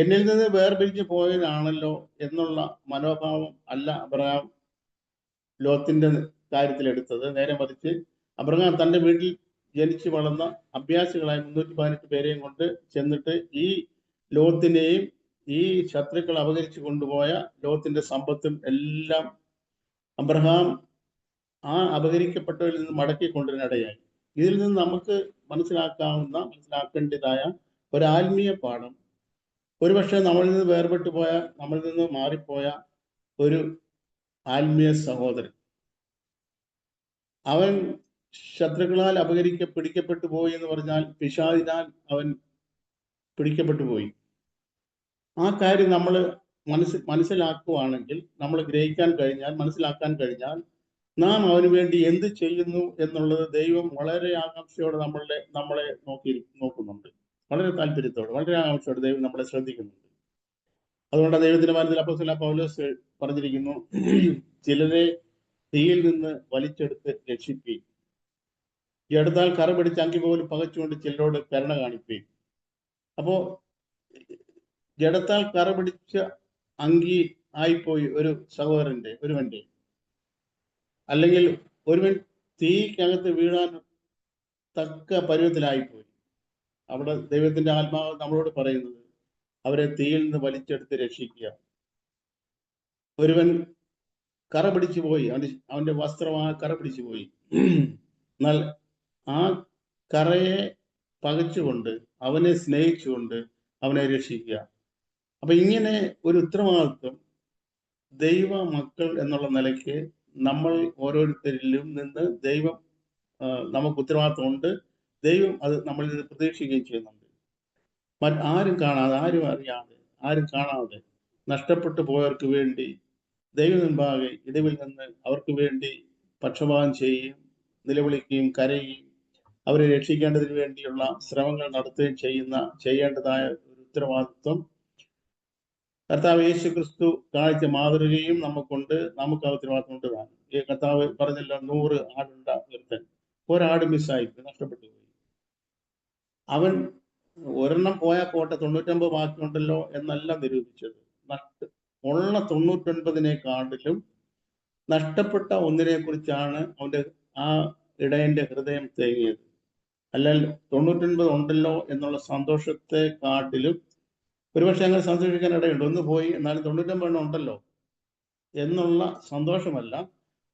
എന്നിൽ നിന്ന് വേർപിരിഞ്ഞു പോയതാണല്ലോ എന്നുള്ള മനോഭാവം അല്ല അബ്രഹാം ലോത്തിന്റെ കാര്യത്തിൽ എടുത്തത്. നേരെ മറിച്ച് അബ്രഹാം തന്റെ വീട്ടിൽ ജനിച്ചു വളർന്ന അഭ്യാസികളായ 318 പേരെയും കൊണ്ട് ചെന്നിട്ട് ഈ ലോത്തിനെയും ഈ ശത്രുക്കൾ അപഹരിച്ചു കൊണ്ടുപോയ ലോത്തിന്റെ സമ്പത്തും എല്ലാം അബ്രഹാം ആ അപഹരിക്കപ്പെട്ടവരിൽ നിന്ന് മടക്കി കൊണ്ടുവരാനിടയായി. ഇതിൽ നിന്ന് നമുക്ക് മനസ്സിലാക്കേണ്ടതായ ഒരു ആത്മീയ പാഠം, ഒരുപക്ഷെ നമ്മളിൽ നിന്ന് വേർപെട്ടു പോയ, നമ്മളിൽ നിന്ന് മാറിപ്പോയ ഒരു ആത്മീയ സഹോദരൻ, അവൻ ശത്രുക്കളാൽ പിടിക്കപ്പെട്ടു പോയി എന്ന് പറഞ്ഞാൽ പിശാചിനാൽ അവൻ പിടിക്കപ്പെട്ടു പോയി. ആ കാര്യം നമ്മൾ മനസ്സിലാക്കുവാണെങ്കിൽ, നമ്മൾ ഗ്രഹിക്കാൻ കഴിഞ്ഞാൽ, മനസ്സിലാക്കാൻ കഴിഞ്ഞാൽ, നാം അവന് വേണ്ടി എന്ത് ചെയ്യുന്നു എന്നുള്ളത് ദൈവം വളരെ ആകാംക്ഷയോടെ നമ്മളെ നോക്കുന്നുണ്ട്. വളരെ താല്പര്യത്തോടെ, വളരെ ആകാംക്ഷയോടെ ദൈവം നമ്മളെ ശ്രദ്ധിക്കുന്നുണ്ട്. അതുകൊണ്ട് ദൈവത്തിന്റെ മനസ്സിൽ അപ്പോസ്തലനായ പൗലോസ് പറഞ്ഞിരിക്കുന്നു, ചിലരെ തീയിൽ നിന്ന് വലിച്ചെടുത്ത് രക്ഷിക്കുകയും ജഡത്താൽ കറ പിടിച്ച അങ്കി പോലും പകച്ചുകൊണ്ട് ചിലരോട് കരുണ കാണിക്കുകയും. അപ്പോ ജഡത്താൽ കറ പിടിച്ച അങ്കി ആയിപ്പോയി ഒരു സഹോദരന്റെ, ഒരുവന്റെ, അല്ലെങ്കിൽ ഒരുവൻ തീക്കകത്ത് വീഴാൻ തക്ക പരുവത്തിലായിപ്പോയി. അവിടെ ദൈവത്തിന്റെ ആത്മാവ് നമ്മളോട് പറയുന്നത്, അവരെ തീയിൽ നിന്ന് വലിച്ചെടുത്ത് രക്ഷിക്കുക. ഒരുവൻ കറ പിടിച്ചു പോയി, അവന്റെ വസ്ത്രം ആ കറ പിടിച്ചു പോയി, എന്നാൽ ആ കറയെ പകച്ചുകൊണ്ട്, അവനെ സ്നേഹിച്ചുകൊണ്ട് അവനെ രക്ഷിക്കുക. അപ്പൊ ഇങ്ങനെ ഒരു ഉത്തരവാദിത്വം ദൈവ മക്കൾ എന്നുള്ള നിലയ്ക്ക് നമ്മൾ ഓരോരുത്തരിലും നിന്ന് ദൈവം നമുക്ക് ഉത്തരവാദിത്വം ഉണ്ട്. ദൈവം അത് നമ്മളിൽ നിന്ന് പ്രതീക്ഷിക്കുകയും ചെയ്യുന്നുണ്ട്. ആരും കാണാതെ, ആരും അറിയാതെ, ആരും കാണാതെ നഷ്ടപ്പെട്ടു പോയവർക്ക് വേണ്ടി ദൈവം മുൻപാകെ ഇടിവിൽ നിന്ന് അവർക്ക് വേണ്ടി പക്ഷപാതം ചെയ്യുകയും നിലവിളിക്കുകയും കരയുകയും അവരെ രക്ഷിക്കേണ്ടതിന് വേണ്ടിയുള്ള ശ്രമങ്ങൾ നടത്തുകയും ചെയ്യേണ്ടതായ ഒരു ഉത്തരവാദിത്വം കർത്താവ് യേശു ക്രിസ്തു കാണിച്ച മാതൃകയും നമുക്കുണ്ട്. നമുക്ക് ആ ഉത്തരവാദിത്വം ഉണ്ട്. ഈ കർത്താവ് പറഞ്ഞല്ലോ, 100 ആടുണ്ട ഒരുത്തൻ, ഒരാട് മിസ്സായി, നഷ്ടപ്പെട്ടു പോയി. അവൻ ഒരെണ്ണം പോയാൽ പോട്ടെ, 99 ബാക്കിയുണ്ടല്ലോ എന്നല്ല നിരൂപിച്ചത്. ഉള്ള 99-നെക്കാട്ടിലും നഷ്ടപ്പെട്ട ഒന്നിനെ കുറിച്ചാണ് അവന്റെ ആ ഇടയന്റെ ഹൃദയം തേങ്ങിയത്. അല്ലെങ്കിൽ 99 ഉണ്ടല്ലോ എന്നുള്ള സന്തോഷത്തെ കാട്ടിലും, ഒരുപക്ഷെ അങ്ങനെ സന്തോഷിക്കാൻ ഇടയുണ്ട്. ഒന്ന് പോയി എന്നാലും 99 ഉണ്ടല്ലോ എന്നുള്ള സന്തോഷമല്ല,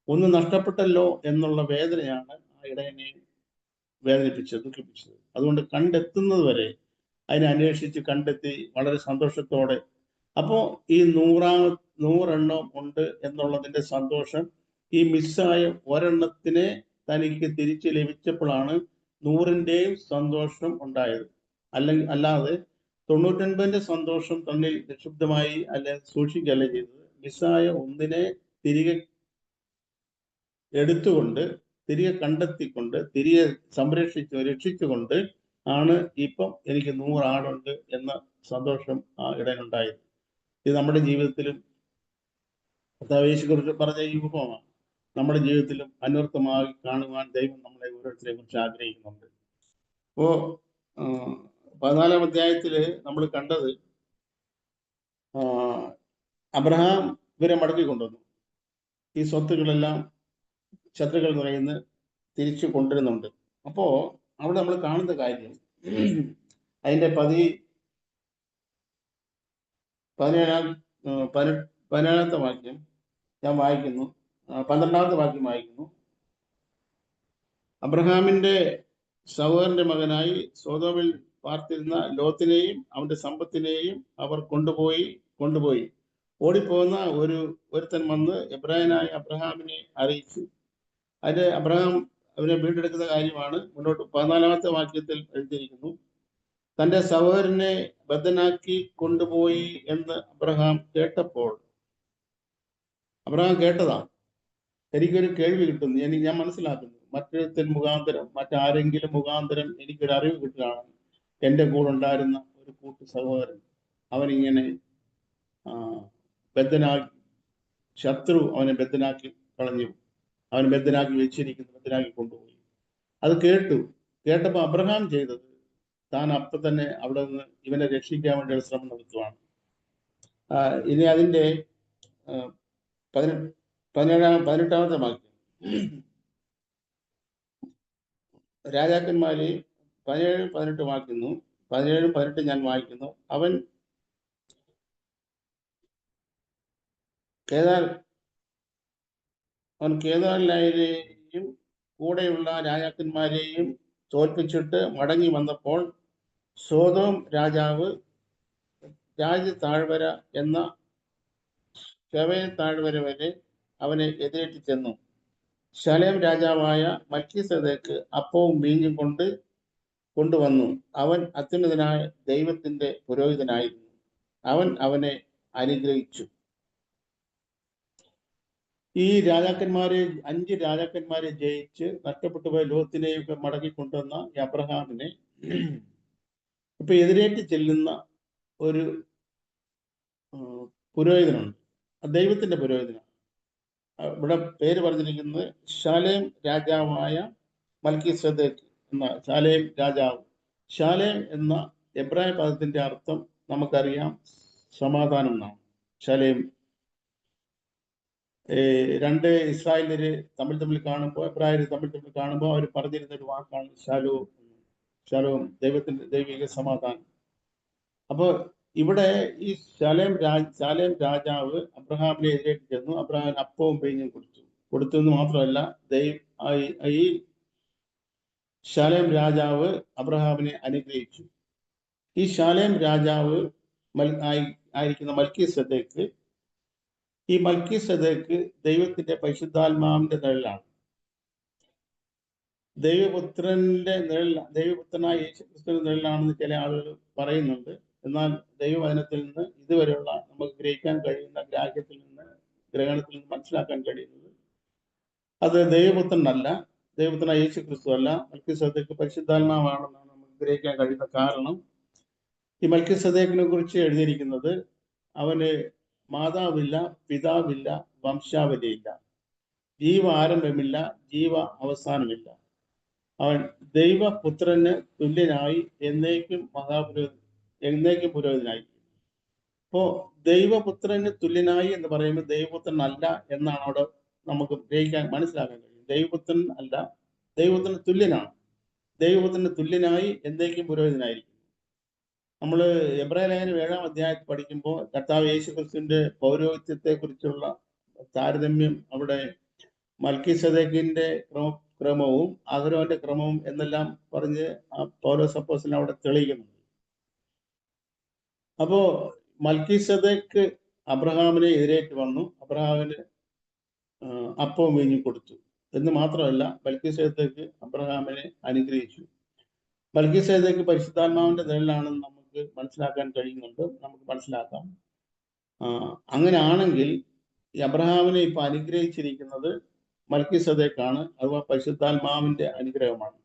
ഒന്ന് നഷ്ടപ്പെട്ടല്ലോ എന്നുള്ള വേദനയാണ് ആ ഇടയനെ വേദനിപ്പിച്ചത്, ദുഃഖിപ്പിച്ചത്. അതുകൊണ്ട് കണ്ടെത്തുന്നത് വരെ അതിനെ അന്വേഷിച്ച് കണ്ടെത്തി വളരെ സന്തോഷത്തോടെ, അപ്പോ ഈ 100 എണ്ണം ഉണ്ട് എന്നുള്ളതിന്റെ സന്തോഷം ഈ മിസ്സായ ഒരെണ്ണത്തിനെ തനിക്ക് തിരിച്ച് ലഭിച്ചപ്പോഴാണ് 100-ന്റെയും സന്തോഷം ഉണ്ടായത്. അല്ലാതെ 99-ന്റെ സന്തോഷം തന്നിൽ നിക്ഷിപ്തമായി അല്ലെങ്കിൽ സൂക്ഷിക്കുകയല്ല ചെയ്തത്. മിസ്സായ ഒന്നിനെ തിരികെ എടുത്തുകൊണ്ട്, തിരികെ കണ്ടെത്തിക്കൊണ്ട്, തിരികെ രക്ഷിച്ചുകൊണ്ട് ആണ് ഇപ്പം എനിക്ക് 100 ആടുണ്ട് എന്ന സന്തോഷം ആ ഇടയിലുണ്ടായത്. ഇത് നമ്മുടെ ജീവിതത്തിലും കർത്താവ് യേശുക്രിസ്തു പറഞ്ഞ ഈ ഉപമ നമ്മുടെ ജീവിതത്തിലും അന്വർത്ഥമായി കാണുവാൻ ദൈവം നമ്മളെ ഓരോരുത്തരെ കുറിച്ച് ആഗ്രഹിക്കുന്നുണ്ട്. അപ്പോ 14-ാം അധ്യായത്തില് നമ്മൾ കണ്ടത്, അബ്രഹാം ഇവരെ മടക്കി കൊണ്ടുവന്നു. ഈ സ്വത്തുക്കളെല്ലാം ശത്രുക്കൾ നിറയുന്ന തിരിച്ചു കൊണ്ടുവരുന്നുണ്ട്. അപ്പോ അവിടെ നമ്മൾ കാണുന്ന കാര്യം, അതിന്റെ 17-ാമത്തെ വാക്യം ഞാൻ വായിക്കുന്നു, 12-ാമത്തെ വാക്യം വായിക്കുന്നു. അബ്രഹാമിന്റെ സഹോദരന്റെ മകനായി സോദോമിൽ പാർത്തിരുന്ന ലോത്തിനെയും അവന്റെ സമ്പത്തിനെയും അവർ കൊണ്ടുപോയി ഓടിപ്പോകുന്ന ഒരുത്തൻ വന്ന് എബ്രായനായ അബ്രഹാമിനെ അറിയിച്ചു. അതിന്റെ അബ്രഹാം അവനെ വീണ്ടെടുക്കുന്ന കാര്യമാണ് മുന്നോട്ട് 14-ാമത്തെ വാക്യത്തിൽ എഴുതിയിരിക്കുന്നു. തന്റെ സഹോദരനെ ബദ്ധനാക്കി കൊണ്ടുപോയി എന്ന് അബ്രഹാം കേട്ടപ്പോൾ, അബ്രഹാം കേട്ടതാ, എനിക്കൊരു കേൾവി കിട്ടുന്നു, ഞാൻ മനസ്സിലാക്കുന്നു, മറ്റൊരുത്തൻ മുഖാന്തരം, മറ്റാരെങ്കിലും മുഖാന്തരം എനിക്കൊരു അറിവ് കിട്ടുകയാണ്. എൻ്റെ കൂടെ ഉണ്ടായിരുന്ന ഒരു കൂട്ടു സഹോദരൻ അവനിങ്ങനെ ബദ്ധനാക്കി, ശത്രു അവനെ ബദ്ധനാക്കി കളഞ്ഞു, അവൻ ബദ്ധനാക്കി വെച്ചിരിക്കുന്നു, ബദ്ധനാക്കി കൊണ്ടുപോയി. അത് കേട്ടപ്പോൾ അബ്രഹാം ചെയ്തത്, താൻ അപ്പം തന്നെ അവിടെ നിന്ന് ഇവനെ രക്ഷിക്കാൻ വേണ്ടി ഒരു ശ്രമം നടത്തുവാണ്. ഇനി അതിൻ്റെ 18-ാമത്തെ വാക്യം, രാജാക്കന്മാരെ 17-18 വായിക്കുന്നു. 17-18 ഞാൻ വായിക്കുന്നു. അവൻ കേദാറിലായരെയും കൂടെയുള്ള രാജാക്കന്മാരെയും തോൽപ്പിച്ചിട്ട് മടങ്ങി വന്നപ്പോൾ സോദോം രാജാവ് താഴ്വര എന്ന ശവേൽ താഴ്വര വരെ അവനെ എതിരേറ്റ് ചെന്നു. ശലേം രാജാവായ മൽക്കീസേദെക്ക് അപ്പവും വീഞ്ഞും കൊണ്ടുവന്നു. അവൻ അത്യുന്നതനായ ദൈവത്തിന്റെ പുരോഹിതനായിരുന്നു. അവൻ അവനെ അനുഗ്രഹിച്ചു. ഈ 5 രാജാക്കന്മാരെ ജയിച്ച് നഷ്ടപ്പെട്ടു പോയ ലോത്തിനെയൊക്കെ മടക്കി കൊണ്ടുവന്ന ഈ അബ്രഹാമിനെ ഇപ്പൊ എതിരേറ്റ് ചെല്ലുന്ന ഒരു പുരോഹിതനുണ്ട്, ദൈവത്തിന്റെ പുരോഹിതനാണ്. ഇവിടെ പേര് പറഞ്ഞിരിക്കുന്നത് ശാലേം രാജാവായ മൽക്കീസേദെക്ക് എന്ന ശാലേം രാജാവ്. ശാലേം എന്ന എബ്രായ പദത്തിന്റെ അർത്ഥം നമുക്കറിയാം, സമാധാനം എന്നാണ്. ശാലേം രണ്ട് ഇസ്രായേലിയര് തമ്മിൽ കാണുമ്പോൾ, എബ്രായര് തമ്മിൽ കാണുമ്പോൾ അവർ പറഞ്ഞിരുന്ന ഒരു വാക്കാണ് ശാലോം, ദൈവിക സമാധാനം. അപ്പോൾ ഇവിടെ ഈ ശാലേം രാജാവ് അബ്രഹാമിനെ എതിരേറ്റ് ചെന്നു. അബ്രഹാം അപ്പവും വീഞ്ഞും കൊടുത്തു എന്ന് മാത്രമല്ല, ഈ ശാലേം രാജാവ് അബ്രഹാമിനെ അനുഗ്രഹിച്ചു. ഈ ശാലേം രാജാവ് ആയിരിക്കുന്ന മൽക്കീസേദെക്ക്, ഈ മൽക്കീസേദെക്ക് ദൈവത്തിന്റെ പരിശുദ്ധാത്മാവിന്റെ നിഴലാണ്. ദൈവപുത്രനായ യേശുക്രിസ്തുവിന്റെ നിഴലാണെന്ന് ചില ആളുകൾ പറയുന്നുണ്ട്. എന്നാൽ ദൈവവചനത്തിൽ നിന്ന് ഇതുവരെയുള്ള നമുക്ക് ഗ്രഹിക്കാൻ കഴിയുന്ന ഗ്രഹണത്തിൽ നിന്ന് മനസ്സിലാക്കാൻ കഴിയുന്നത് അത് ദൈവപുത്രനല്ല, ദൈവപുത്രനായ യേശുക്രിസ്തു അല്ല, മൽക്കീസേദെക്ക് പരിശുദ്ധാത്മാവാണെന്നാണ് നമുക്ക് ഗ്രഹിക്കാൻ കഴിയുന്ന. കാരണം ഈ മൽക്കീസേദെക്കിനെ കുറിച്ച് എഴുതിയിരിക്കുന്നത്, അവന് മാതാവില്ല, പിതാവില്ല, വംശാവലിയില്ല, ജീവ ആരംഭമില്ല, ജീവ അവസാനമില്ല. അവൻ ദൈവപുത്രന് തുല്യനായി എന്നേക്കും പുരോഹിതനായി. അപ്പോ ദൈവപുത്രന് തുല്യനായി എന്ന് പറയുമ്പോൾ ദൈവപുത്രനല്ല എന്നാണ് അവിടെ നമുക്ക് മനസ്സിലാക്കാൻ കഴിയും. ദൈവപുത്രൻ അല്ല, ദൈവപുത്രന് തുല്യനാണ്. ദൈവപുത്രന് തുല്യനായി എന്നേക്കും പുരോഹിതനായിരിക്കും. നമ്മൾ എബ്രായ ലേഖനം 7-ാം അധ്യായത്തിൽ പഠിക്കുമ്പോൾ കർത്താവ് യേശുക്രിസ്തുവിന്റെ പൗരോഹിത്യത്തെ കുറിച്ചുള്ള താരതമ്യം അവിടെ മൽക്കീസേദെക്കിന്റെ ക്രമവും അഹരോന്റെ ക്രമവും എന്നെല്ലാം പറഞ്ഞ് പൗലോസ് അപ്പോസ്തലൻ അവിടെ തെളിയിക്കുന്നുണ്ട്. അപ്പോ മൽക്കീസേദെക്ക് അബ്രഹാമിനെ എതിരേറ്റ് വന്നു, അബ്രഹാമിന് അപ്പവും വീഞ്ഞും കൊടുത്തു എന്ന് മാത്രമല്ല, മൽക്കീസേദെക്ക് അബ്രഹാമിനെ അനുഗ്രഹിച്ചു. മൽക്കീസേദെക്ക് പരിശുദ്ധാത്മാവിന്റെ നിഴലാണെന്ന് നമുക്ക് മനസ്സിലാക്കാൻ കഴിയുന്നുണ്ട്, നമുക്ക് മനസ്സിലാക്കാം. അങ്ങനെ ആണെങ്കിൽ ഈ അബ്രഹാമിനെ ഇപ്പൊ അനുഗ്രഹിച്ചിരിക്കുന്നത് മൽക്കീസേദെക്കാണ്, അഥവാ പരിശുദ്ധാത്മാവിന്റെ അനുഗ്രഹമാണ്.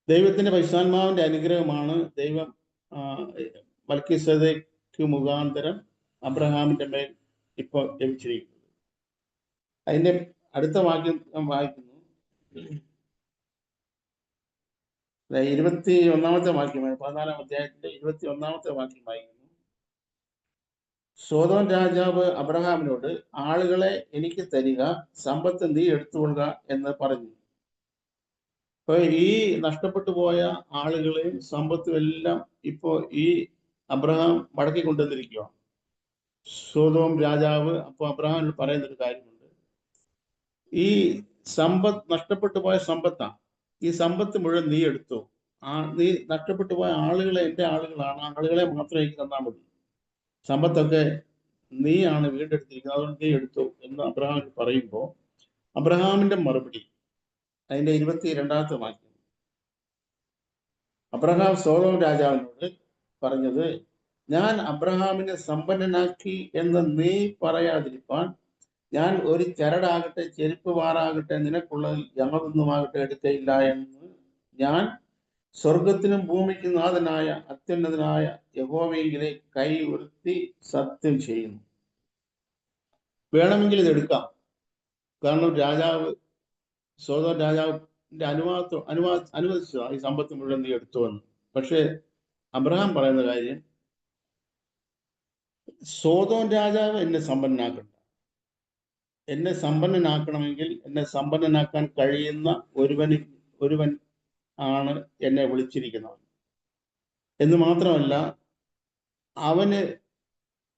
ദൈവത്തിന്റെ പരിശുദ്ധാത്മാവിന്റെ അനുഗ്രഹമാണ് ദൈവം മൽക്കീസേദെക്ക് മുഖാന്തരം അബ്രഹാമിന്റെ മേൽ ഇപ്പൊ ലഭിച്ചിരിക്കുന്നത്. അതിന്റെ അടുത്ത വാക്യം വായിക്കുന്നു, 21-ാമത്തെ വാക്യമായി, 14-ാം അധ്യായത്തിന്റെ 21-ാമത്തെ വാക്യം വായിക്കുന്നു. സോദോം രാജാവ് അബ്രഹാമിനോട്, ആളുകളെ എനിക്ക് തരിക, സമ്പത്ത് നീ എടുത്തുകൊള്ളുക എന്ന് പറഞ്ഞു. അപ്പൊ ഈ നഷ്ടപ്പെട്ടു പോയ ആളുകളെയും സമ്പത്തും എല്ലാം ഇപ്പോ ഈ അബ്രഹാം മടക്കി കൊണ്ടുവന്നിരിക്കുകയാണ്. സോദോം രാജാവ് അപ്പോൾ അബ്രഹാമിനോട് പറയുന്നൊരു കാര്യമുണ്ട്, ഈ നഷ്ടപ്പെട്ടു പോയ സമ്പത്താണ്, ഈ സമ്പത്ത് മുഴുവൻ നീ എടുത്തു. നീ നഷ്ടപ്പെട്ടു പോയ ആളുകളെ എൻ്റെ ആളുകളാണ്, ആളുകളെ മാത്രം എനിക്ക് തന്നാൽ മതി, സമ്പത്തൊക്കെ നീയാണ് വീണ്ടെടുത്തിരിക്കുന്നത്, അതുകൊണ്ട് നീ എടുത്തു എന്ന് അബ്രഹാം പറയുമ്പോൾ അബ്രഹാമിന്റെ മറുപടി അതിന്റെ 22-ാമത്തെ വാക്യം, അബ്രഹാം സോദോം രാജാവിനോട് പറഞ്ഞത്, ഞാൻ അബ്രഹാമിനെ സമ്പന്നനാക്കി എന്ന് നീ പറയാതിരിപ്പാൻ ഞാൻ ഒരു ചരടാകട്ടെ ചെരുപ്പ് വാറാകട്ടെ നിനക്കുള്ളത് യാതൊന്നുമാകട്ടെ എടുക്കയില്ല എന്ന് ഞാൻ സ്വർഗത്തിനും ഭൂമിക്കും നാഥനായ അത്യുന്നതനായ യഹോവയെങ്കിലെ കൈ ഉയർത്തി സത്യം ചെയ്യുന്നു. വേണമെങ്കിൽ ഇത് എടുക്കാം, കാരണം രാജാവ് സോദോം രാജാവിന്റെ അനുവദിച്ചതാ ഈ സമ്പത്ത് മുഴുവൻ നീ എടുത്തു എന്ന്. പക്ഷെ അബ്രഹാം പറയുന്ന കാര്യം, സോദോം രാജാവ് എന്നെ സമ്പന്നനാക്കണ്ട, എന്നെ സമ്പന്നനാക്കണമെങ്കിൽ എന്നെ സമ്പന്നനാക്കാൻ കഴിയുന്ന ഒരുവൻ ആണ് എന്നെ വിളിച്ചിരിക്കുന്നത് എന്ന് മാത്രമല്ല, അവന്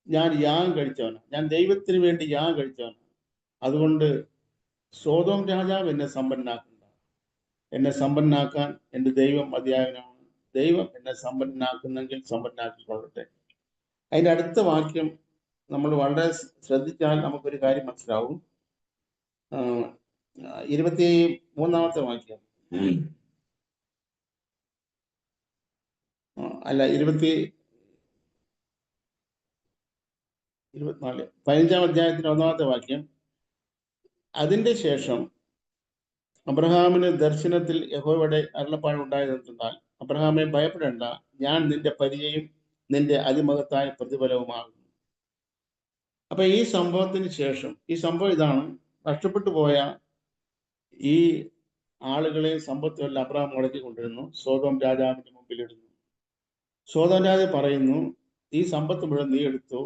ഞാൻ യാഗം കഴിച്ചവനാണ്, ഞാൻ ദൈവത്തിന് വേണ്ടി യാഗം കഴിച്ചവനാണ്. അതുകൊണ്ട് സോദോം രാജാവ് എന്നെ സമ്പന്നനാക്കണ്ട, എന്നെ സമ്പന്നനാക്കാൻ എൻ്റെ ദൈവം മതിയായവനാണ്. ദൈവം എന്നെ സമ്പന്നനാക്കുന്നെങ്കിൽ സമ്പന്നനാക്കിക്കൊള്ളട്ടെ. അതിൻ്റെ അടുത്ത വാക്യം നമ്മൾ വളരെ ശ്രദ്ധിച്ചാൽ നമുക്കൊരു കാര്യം മനസ്സിലാവും. 23-ാമത്തെ വാക്യം അല്ല 15-ാം അധ്യായത്തിന്റെ 1-ാമത്തെ വാക്യം. അതിന്റെ ശേഷം അബ്രഹാമിന് ദർശനത്തിൽ യഹോവയുടെ അരുളപ്പാടുണ്ടായതെന്നാൽ, അബ്രഹാമെ ഭയപ്പെടേണ്ട, ഞാൻ നിന്റെ പരിചയം നിന്റെ അതിമഹത്തായ പ്രതിഫലവുമാകുന്നു. അപ്പൊ ഈ സംഭവത്തിന് ശേഷം, ഈ സംഭവം ഇതാണ്, നഷ്ടപ്പെട്ടു പോയ ഈ ആളുകളെ സമ്പത്തുമല്ല അബ്രഹാം മുടക്കി കൊണ്ടിരുന്നു, സോദോം രാജാവിന്റെ മുമ്പിലിടുന്നു. സോദോം രാജാവ് പറയുന്നു, ഈ സമ്പത്ത് മുഴുവൻ നീ എടുത്തു,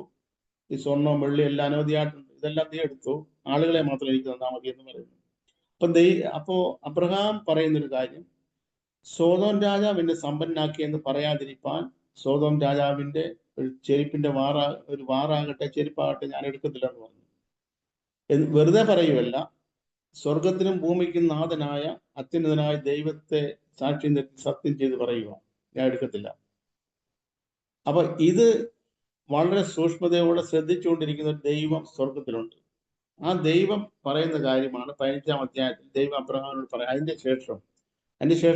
ഈ സ്വർണ്ണവും വെള്ളി എല്ലാം അനവധിയായിട്ടുണ്ട്, ഇതെല്ലാം നീ എടുത്തു, ആളുകളെ മാത്രം എനിക്ക് തന്നാൽ മതി എന്ന് പറയുന്നു. അപ്പോ അബ്രഹാം പറയുന്നൊരു കാര്യം, സോദോം രാജാവ് എന്നെ സമ്പന്നനാക്കി എന്ന് പറയാതിരിപ്പാൻ സോദോം രാജാവിന്റെ ഒരു ചെരുപ്പിന്റെ ഒരു വാറാകട്ടെ ചെരുപ്പാകട്ടെ ഞാൻ എടുക്കത്തില്ല എന്ന് പറഞ്ഞു. വെറുതെ പറയുമല്ല, സ്വർഗത്തിനും ഭൂമിക്കും നാഥനായ അത്യുന്നതനായ ദൈവത്തെ സാക്ഷി നിർത്തി സത്യം ചെയ്ത് പറയുക, ഞാൻ എടുക്കത്തില്ല. അപ്പൊ ഇത് വളരെ സൂക്ഷ്മതയോടെ ശ്രദ്ധിച്ചുകൊണ്ടിരിക്കുന്ന ഒരു ദൈവം സ്വർഗത്തിലുണ്ട്. ആ ദൈവം പറയുന്ന കാര്യമാണ് 15-ാം അധ്യായത്തിൽ ദൈവം അബ്രഹാമിനോട് പറയാം. അതിന്റെ ശേഷം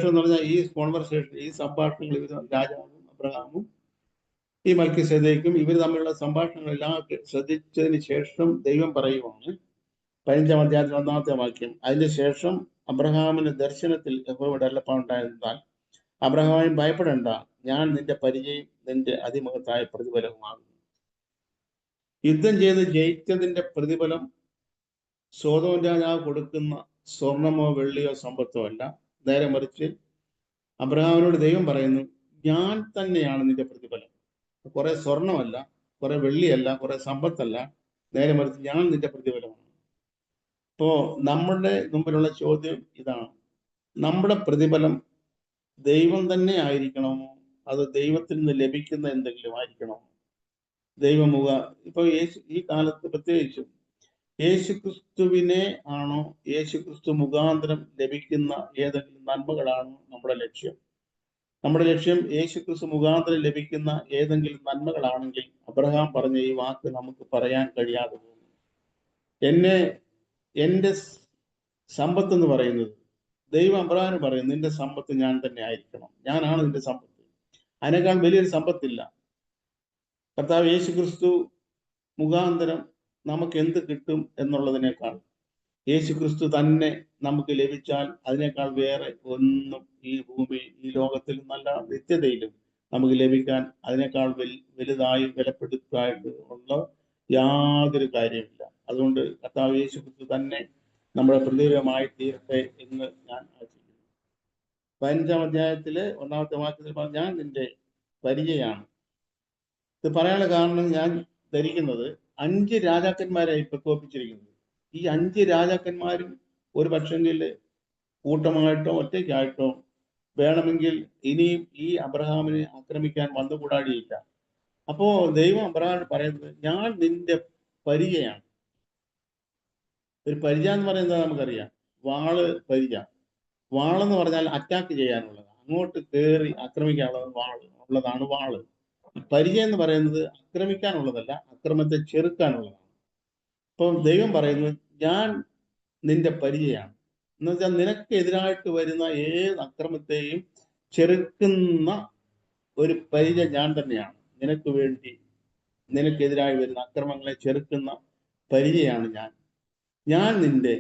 എന്ന് പറഞ്ഞാൽ ഈ കോൺവെർസേഷൻ, ഈ സംഭാഷണങ്ങൾ ഇവർ രാജാവും അബ്രഹാമും ഈ മൽക്കീസേദെക്കും ഇവർ തമ്മിലുള്ള സംഭാഷണങ്ങളെല്ലാം ശ്രദ്ധിച്ചതിന് ശേഷം ദൈവം പറയുവാണ് 15-ാം അധ്യായത്തിൽ 1-ാമത്തെ വാക്യം. അതിന്റെ ശേഷം അബ്രഹാമിന് ദർശനത്തിൽ യഹോവയുടെ അരുളപ്പാടുണ്ടായതിനാൽ, അബ്രഹാമിനെ ഭയപ്പെടേണ്ട, ഞാൻ നിന്റെ പരിചയം നിന്റെ അതിമഹത്തായ പ്രതിഫലവുമാകുന്നു. യുദ്ധം ചെയ്ത് ജയിച്ചതിന്റെ പ്രതിഫലം സോദോം രാജാവ് കൊടുക്കുന്ന സ്വർണമോ വെള്ളിയോ സമ്പത്തോ അല്ല. നേരെ മറിച്ച് അബ്രഹാമിനോട് ദൈവം പറയുന്നു, ഞാൻ തന്നെയാണ് നിന്റെ പ്രതിഫലം. കുറെ സ്വർണമല്ല, കുറെ വെള്ളിയല്ല, കുറെ സമ്പത്തല്ല, നേരെ മറിച്ച് ഞാൻ നിന്റെ പ്രതിഫലമാണ്. ഇപ്പോ നമ്മുടെ മുമ്പിലുള്ള ചോദ്യം ഇതാണ്, നമ്മുടെ പ്രതിഫലം ദൈവം തന്നെ ആയിരിക്കണമോ, അത് ദൈവത്തിൽ നിന്ന് ലഭിക്കുന്ന എന്തെങ്കിലും ആയിരിക്കണമോ? ദൈവമുഖ ഇപ്പൊ ഈ കാലത്ത് പ്രത്യേകിച്ചും യേശുക്രിസ്തുവിനെ ആണോ, യേശുക്രിസ്തു മുഖാന്തരം ലഭിക്കുന്ന ഏതെങ്കിലും നന്മകളാണോ നമ്മുടെ ലക്ഷ്യം? നമ്മുടെ ലക്ഷ്യം യേശുക്രിസ്തു മുഖാന്തരം ലഭിക്കുന്ന ഏതെങ്കിലും നന്മകളാണെങ്കിൽ അബ്രഹാം പറഞ്ഞ ഈ വാക്ക് നമുക്ക് പറയാൻ കഴിയാതെ പോകുന്നു. എൻ്റെ സമ്പത്ത് എന്ന് പറയുന്നത്, ദൈവം അബ്രഹാമിന് പറയുന്നു, നിന്റെ സമ്പത്ത് ഞാൻ തന്നെ ആയിരിക്കണം, ഞാനാണ് നിന്റെ സമ്പത്ത്. അതിനേക്കാൾ വലിയൊരു സമ്പത്തില്ല. കർത്താവ് യേശുക്രിസ്തു മുഖാന്തരം നമുക്ക് എന്ത് കിട്ടും എന്നുള്ളതിനേക്കാൾ യേശുക്രിസ്തു തന്നെ നമുക്ക് ലഭിച്ചാൽ അതിനേക്കാൾ വേറെ ഒന്നും ഈ ഭൂമി, ഈ ലോകത്തിൽ നല്ല നിത്യതയിലും നമുക്ക് ലഭിക്കാൻ അതിനേക്കാൾ വലുതായി വിലപ്പെടുത്തായിട്ട് ഉള്ള യാതൊരു കാര്യമില്ല. അതുകൊണ്ട് കർത്താവ് യേശുക്രിസ്തു തന്നെ നമ്മുടെ പ്രതിഫലമായി തീരട്ടെ എന്ന് ഞാൻ ആശിക്കുന്നു. 15-ാം അധ്യായത്തില് 1-ാമത്തെ വാക്യത്തിൽ പറഞ്ഞ ഞാൻ നിന്റെ പരിചയാണ്. ഇത് പറയാനുള്ള കാരണം, ഞാൻ ധരിക്കുന്നത് 5 രാജാക്കന്മാരായി പ്രകോപിച്ചിരിക്കുന്നത്. ഈ 5 രാജാക്കന്മാരും ഒരു പക്ഷെങ്കിൽ കൂട്ടമായിട്ടോ ഒറ്റയ്ക്കായിട്ടോ വേണമെങ്കിൽ ഇനിയും ഈ അബ്രഹാമിനെ ആക്രമിക്കാൻ വന്നുകൂടാടിയില്ല. അപ്പോ ദൈവം അബ്രഹാമിനോട് പറയുന്നത്, ഞാൻ നിന്റെ പരിചയാണ്. ഒരു പരിച എന്ന് പറയുന്നത് നമുക്കറിയാം, വാളെന്ന് പറഞ്ഞാൽ അറ്റാക്ക് ചെയ്യാനുള്ളത്, അങ്ങോട്ട് കയറി ആക്രമിക്കാനുള്ളത് വാള്. പരിചയം എന്ന് പറയുന്നത് ആക്രമിക്കാനുള്ളതല്ല, അക്രമത്തെ ചെറുക്കാനുള്ളതാണ്. അപ്പം ദൈവം പറയുന്നത്, ഞാൻ നിന്റെ പരിചയാണ്. എന്ന് വെച്ചാൽ നിനക്ക് എതിരായിട്ട് വരുന്ന ഏത് അക്രമത്തെയും ചെറുക്കുന്ന ഒരു പരിച ഞാൻ തന്നെയാണ്. നിനക്ക് വേണ്ടി നിനക്കെതിരായി വരുന്ന അക്രമങ്ങളെ ചെറുക്കുന്ന പരിചയാണ് ഞാൻ. ഞാൻ നിന്റെ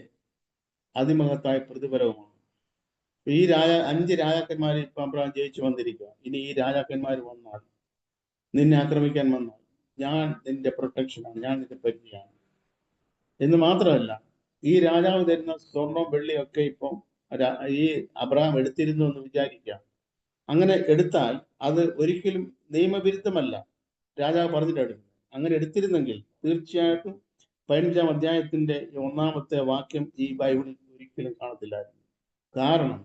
അതിമഹത്തായ പ്രതിഫലവുമാണ്. ഈ 5 രാജാക്കന്മാരെ ഇപ്പൊ അബ്രഹാം ജയിച്ചു വന്നിരിക്കുക. ഇനി ഈ രാജാക്കന്മാർ വന്നാൽ, നിന്നെ ആക്രമിക്കാൻ വന്നാൽ, ഞാൻ നിന്റെ പ്രൊട്ടക്ഷനാണ്, ഞാൻ നിന്റെ പരിചയമാണ് എന്ന് മാത്രമല്ല, ഈ രാജാവ് തരുന്ന സ്വർണം വെള്ളിയൊക്കെ ഇപ്പം ഈ അബ്രഹാം എടുത്തിരുന്നു എന്ന് വിചാരിക്കുക. അങ്ങനെ എടുത്താൽ അത് ഒരിക്കലും നിയമവിരുദ്ധമല്ല, രാജാവ് പറഞ്ഞിട്ടെടുക്കും. അങ്ങനെ എടുത്തിരുന്നെങ്കിൽ തീർച്ചയായിട്ടും 15-ാം അധ്യായത്തിന്റെ 1-ാമത്തെ വാക്യം ഈ ബൈബിളിൽ ഒരിക്കലും കാണത്തില്ലായിരുന്നു. കാരണം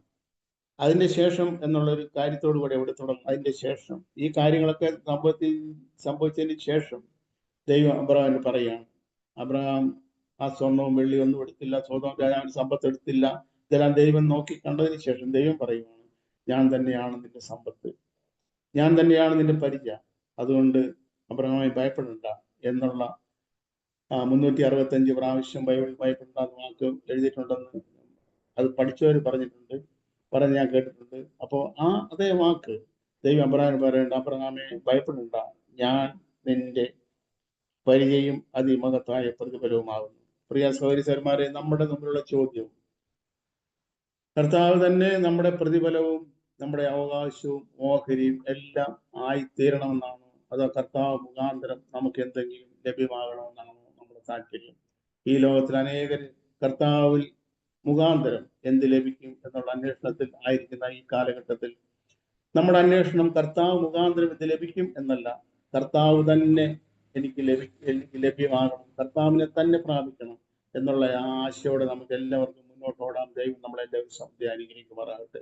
അതിന്റെ ശേഷം എന്നുള്ളൊരു കാര്യത്തോടു കൂടെ എവിടെ തുടങ്ങും? അതിന്റെ ശേഷം ഈ കാര്യങ്ങളൊക്കെ സംഭവിച്ചതിന് ശേഷം ദൈവം അബ്രഹാമിന് പറയുകയാണ്, അബ്രഹാം ആ സ്വർണവും വെള്ളിയും ഒന്നും എടുത്തില്ല, സ്വന്തം രാജാവിന് സമ്പത്ത് എടുത്തില്ല. ഇതെല്ലാം ദൈവം നോക്കി കണ്ടതിന് ശേഷം ദൈവം പറയുകയാണ്, ഞാൻ തന്നെയാണ് നിന്റെ സമ്പത്ത്, ഞാൻ തന്നെയാണ് നിന്റെ പരിചയ, അതുകൊണ്ട് അബ്രഹാമായി ഭയപ്പെടണ്ട എന്നുള്ള 365 പ്രാവശ്യം ബൈബിളിൽ ഭയപ്പെടേണ്ട വാക്ക് എഴുതിയിട്ടുണ്ടെന്ന് അത് പഠിച്ചവർ പറഞ്ഞിട്ടുണ്ട്, പറഞ്ഞ് ഞാൻ കേട്ടിട്ടുണ്ട്. അപ്പോൾ അതേ വാക്ക് ദൈവം അബ്രഹാമിന് പറയേണ്ട, അബ്രഹാമെ ഭയപ്പെടണ്ട, ഞാൻ നിന്റെ പരിചയം അതിമഹത്തായ പ്രതിഫലവുമാകുന്നു. പ്രിയ സഹോദരിമാരെ, നമ്മുടെ മുമ്പിലുള്ള ചോദ്യം, കർത്താവ് തന്നെ നമ്മുടെ പ്രതിഫലവും നമ്മുടെ അവകാശവും ഓഹരിയും എല്ലാം ആയിത്തീരണമെന്നാണോ, അതോ കർത്താവ് മുഖാന്തരം നമുക്ക് എന്തെങ്കിലും ലഭ്യമാകണമെന്നാണോ നമ്മുടെ താല്പര്യം? ഈ ലോകത്തിൽ അനേകർ കർത്താവിൽ മുഖാന്തരം എന്ത് ലഭിക്കും എന്നുള്ള അന്വേഷണത്തിൽ ആയിരിക്കുന്ന ഈ കാലഘട്ടത്തിൽ നമ്മുടെ അന്വേഷണം കർത്താവ് മുഖാന്തരം എന്ത് ലഭിക്കും എന്നല്ല, കർത്താവ് തന്നെ എനിക്ക് ലഭ്യമാകണം, കർത്താവിനെ തന്നെ പ്രാപിക്കണം എന്നുള്ള ആശയോടെ നമുക്ക് എല്ലാവർക്കും മുന്നോട്ട് ഓടാം. ദൈവം നമ്മളെല്ലാവരും അനുഗ്രഹിക്കുമാറാകട്ടെ.